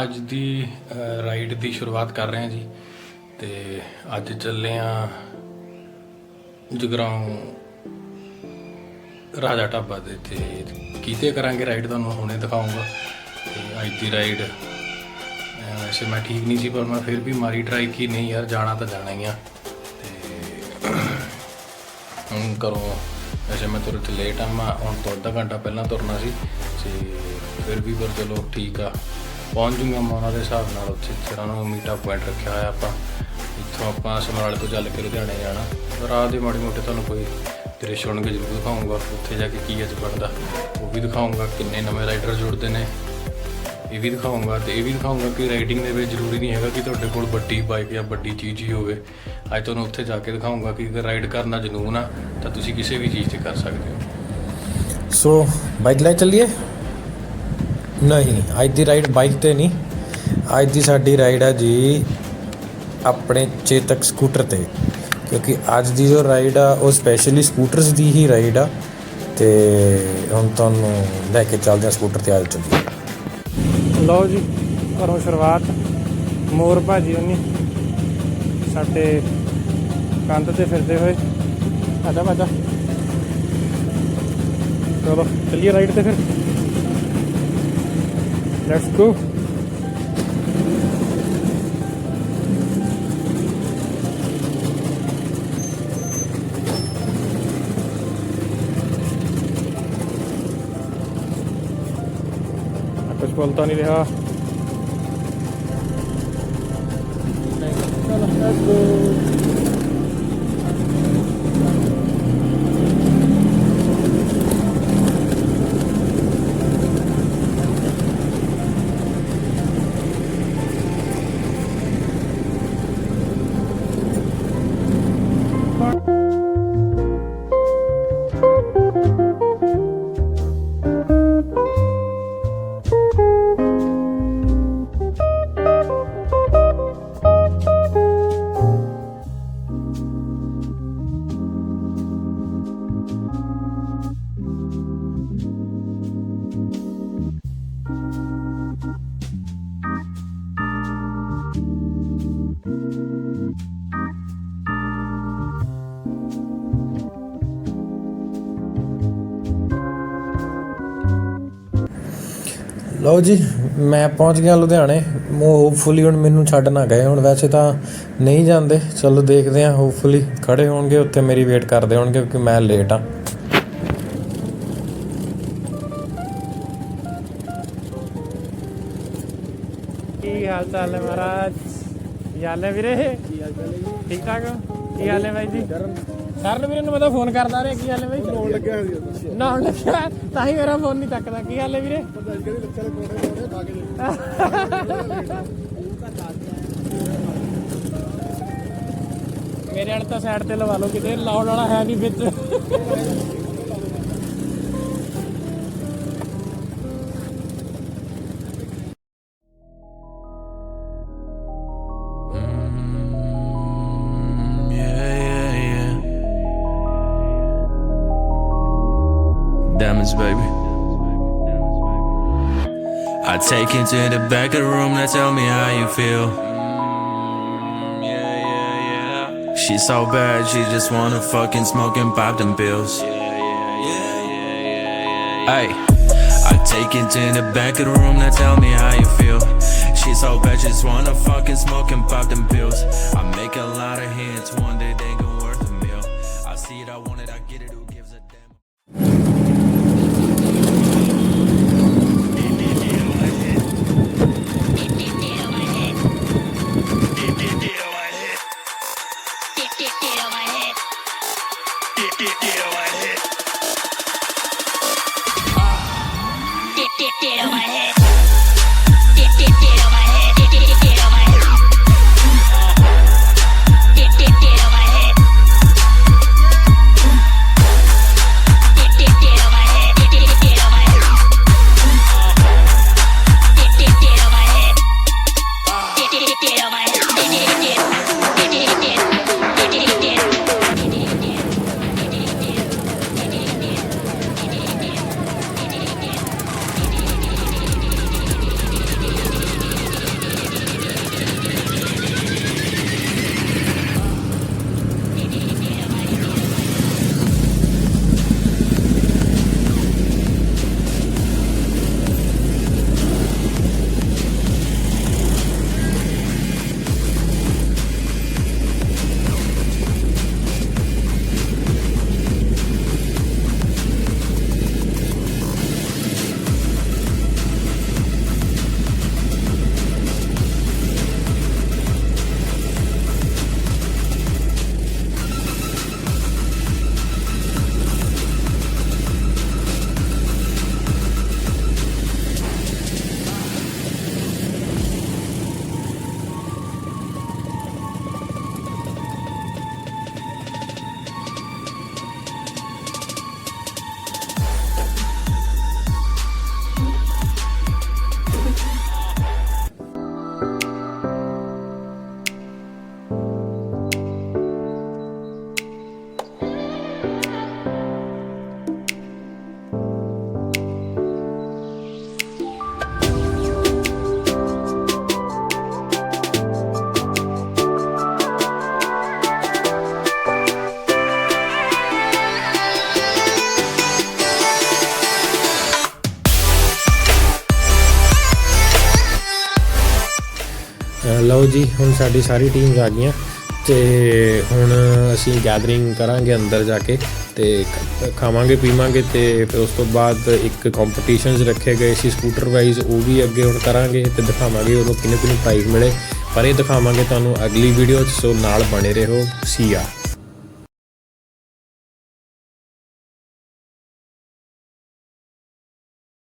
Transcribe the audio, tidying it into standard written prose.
ਅੱਜ ਦੀ ਰਾਈਡ ਦੀ ਸ਼ੁਰੂਆਤ ਕਰ ਰਹੇ ਹਾਂ ਜੀ। ਤੇ ਅੱਜ ਚੱਲੇ ਹਾਂ ਜਗਰਾਉਂ ਰਾਜਾ ਢਾਬਾ ਦੇ ਤੇ ਕੀਤੇ ਕਰਾਂਗੇ ਰਾਈਡ, ਤੁਹਾਨੂੰ ਹੁਣੇ ਦਿਖਾਊਂਗਾ। ਤੇ ਅੱਜ ਦੀ ਰਾਈਡ ਵੈਸੇ ਮੈਂ ਠੀਕ ਨਹੀਂ ਸੀ, ਪਰ ਮੈਂ ਫਿਰ ਵੀ ਮਾਰੀ ਟਰਾਈ ਕਿ ਨਹੀਂ ਯਾਰ ਜਾਣਾ ਤਾਂ ਜਾਣਾ ਹੀ ਆ। ਤੇ ਹੁਣ ਘਰੋਂ ਵੈਸੇ ਮੈਂ ਤੁਰ ਤੇ ਲੇਟ ਆ, ਮੈਂ ਹੁਣ ਤੋਂ ਅੱਧਾ ਘੰਟਾ ਪਹਿਲਾਂ ਤੁਰਨਾ ਸੀ ਤੇ ਫਿਰ ਵੀ ਪਰ ਚਲੋ ਠੀਕ ਆ, ਪਹੁੰਚ ਜੂੰਗਾ ਮੈਂ ਉਹਨਾਂ ਦੇ ਹਿਸਾਬ ਨਾਲ। ਉੱਥੇ ਜਿਹੜਾ ਨੂੰ ਮੀਟਾ ਪੁਆਇੰਟ ਰੱਖਿਆ ਹੋਇਆ ਆਪਾਂ, ਇੱਥੋਂ ਆਪਾਂ ਸਮਰਾਲੇ ਤੋਂ ਚੱਲ ਕੇ ਲੁਧਿਆਣੇ ਜਾਣਾ। ਰਾਤ ਦੇ ਮਾੜੇ ਮੋਟੇ ਤੁਹਾਨੂੰ ਕੋਈ ਦ੍ਰਿਸ਼ ਹੋਣਗੇ ਜ਼ਰੂਰ ਦਿਖਾਊਂਗਾ, ਉੱਥੇ ਜਾ ਕੇ ਕੀ ਅੱਜ ਬਣਦਾ ਉਹ ਵੀ ਦਿਖਾਊਂਗਾ, ਕਿੰਨੇ ਨਵੇਂ ਰਾਈਡਰ ਜੁੜਦੇ ਨੇ ਇਹ ਵੀ ਦਿਖਾਊਂਗਾ। ਤੇ ਇਹ ਵੀ ਦਿਖਾਊਂਗਾ ਕਿ ਰਾਈਡਿੰਗ ਦੇ ਵਿੱਚ ਜ਼ਰੂਰੀ ਨਹੀਂ ਹੈਗਾ ਕਿ ਤੁਹਾਡੇ ਕੋਲ ਵੱਡੀ ਬਾਈਕ ਜਾਂ ਵੱਡੀ ਚੀਜ਼ ਹੀ ਹੋਵੇ। ਅੱਜ ਤੁਹਾਨੂੰ ਉੱਥੇ ਜਾ ਕੇ ਦਿਖਾਊਂਗਾ ਕਿ ਅਗਰ ਰਾਈਡ ਕਰਨਾ ਜਨੂਨ ਆ ਤਾਂ ਤੁਸੀਂ ਕਿਸੇ ਵੀ ਚੀਜ਼ 'ਤੇ ਕਰ ਸਕਦੇ ਹੋ। ਸੋ ਬਾਈਕ ਲੈ ਚੱਲੀਏ? ਨਹੀਂ, ਅੱਜ ਦੀ ਰਾਈਡ ਬਾਈਕ 'ਤੇ ਨਹੀਂ, ਅੱਜ ਦੀ ਸਾਡੀ ਰਾਈਡ ਹੈ ਜੀ ਆਪਣੇ ਚੇਤਕ ਸਕੂਟਰ 'ਤੇ, ਕਿਉਂਕਿ ਅੱਜ ਦੀ ਜੋ ਰਾਈਡ ਆ ਉਹ ਸਪੈਸ਼ਲੀ ਸਕੂਟਰਸ ਦੀ ਹੀ ਰਾਈਡ ਆ। ਅਤੇ ਹੁਣ ਤੁਹਾਨੂੰ ਲੈ ਕੇ ਚੱਲਦੇ ਹਾਂ ਸਕੂਟਰ 'ਤੇ। ਆ ਚੱਲੀਏ। ਲਓ ਜੀ, ਘਰੋਂ ਸ਼ੁਰੂਆਤ। ਮੋਰ ਭਾਜੀ ਉਹਨੀ ਸਾਡੇ ਕੰਧ 'ਤੇ ਫਿਰਦੇ ਹੋਏ। ਆਜਾ ਭਾਜਾ, ਚਲੋ ਚੱਲੀਏ ਰਾਈਡ 'ਤੇ ਫਿਰ। Let's go. कुछ बोलता नहीं रहा। ਲਓ ਜੀ, ਮੈਂ ਪਹੁੰਚ ਗਿਆ ਲੁਧਿਆਣੇ। ਹੋਪਫੁਲੀ ਹੁਣ ਮੈਨੂੰ ਛੱਡ ਨਾ ਗਏ। ਹੁਣ ਵੈਸੇ ਤਾਂ ਨਹੀਂ ਜਾਂਦੇ, ਚਲੋ ਦੇਖਦੇ ਹਾਂ। ਹੋਪਫੁਲੀ ਖੜ੍ਹੇ ਹੋਣਗੇ ਉੱਥੇ, ਮੇਰੀ ਵੇਟ ਕਰਦੇ ਹੋਣਗੇ ਕਿਉਂਕਿ ਮੈਂ ਲੇਟ ਹਾਂ। ਕੀ ਹਾਲ ਚਾਲ ਹੈ ਮਹਾਰਾਜ? ਕੀ ਹਾਲ ਹੈ ਵੀਰੇ? ਠੀਕ ਠਾਕ? ਕੀ ਹਾਲ ਹੈ ਬਾਈ ਜੀ? ਸਰਨ ਵੀਰੇ ਨੂੰ ਮੈਂ ਤਾਂ ਫੋਨ ਕਰਦਾ ਰਿਹਾ। ਕੀ ਹਾਲ ਹੈ ਬਾਈ? ਨਹਾਉਣ ਲੱਗਿਆ ਤਾਂ ਹੀ ਮੇਰਾ ਫੋਨ ਨਹੀਂ ਚੱਕਦਾ। ਕੀ ਹਾਲ ਹੈ ਵੀਰੇ? ਮੇਰੇ ਵਾਲੇ ਤਾਂ ਸਾਈਡ ਤੇ ਲਵਾ ਲਓ, ਕਿਤੇ ਲਾਉਣ ਵਾਲਾ ਹੈ ਨਹੀਂ ਵਿੱਚ। Diamonds, baby. I take you to the back of the room, now tell me how you feel. She's so bad, she just wanna fucking smoke and pop them pills. Ay, I take you to the back of the room, now tell me how you feel. She's so bad, just wanna fucking smoke and pop them pills. I make a lot of hits, one day they gon' worth a meal. I see it, I want it, I get it, who gives a damn? जी हुण साडी सारी teams आ गईयां ते हुण असीं gathering करांगे अंदर जाके ते खावांगे पीवांगे ते फिर उस तो बाद एक कॉम्पीटिशनस रखे गए सी स्कूटर वाइज, वो भी अगे हुण करांगे ते दिखावांगे उन्होंने किन्ने किन्ने प्राइज़ मिले, पर ये दिखावांगे तुहानूं अगली वीडियो 'च। सो नाल बने रहो। सी या।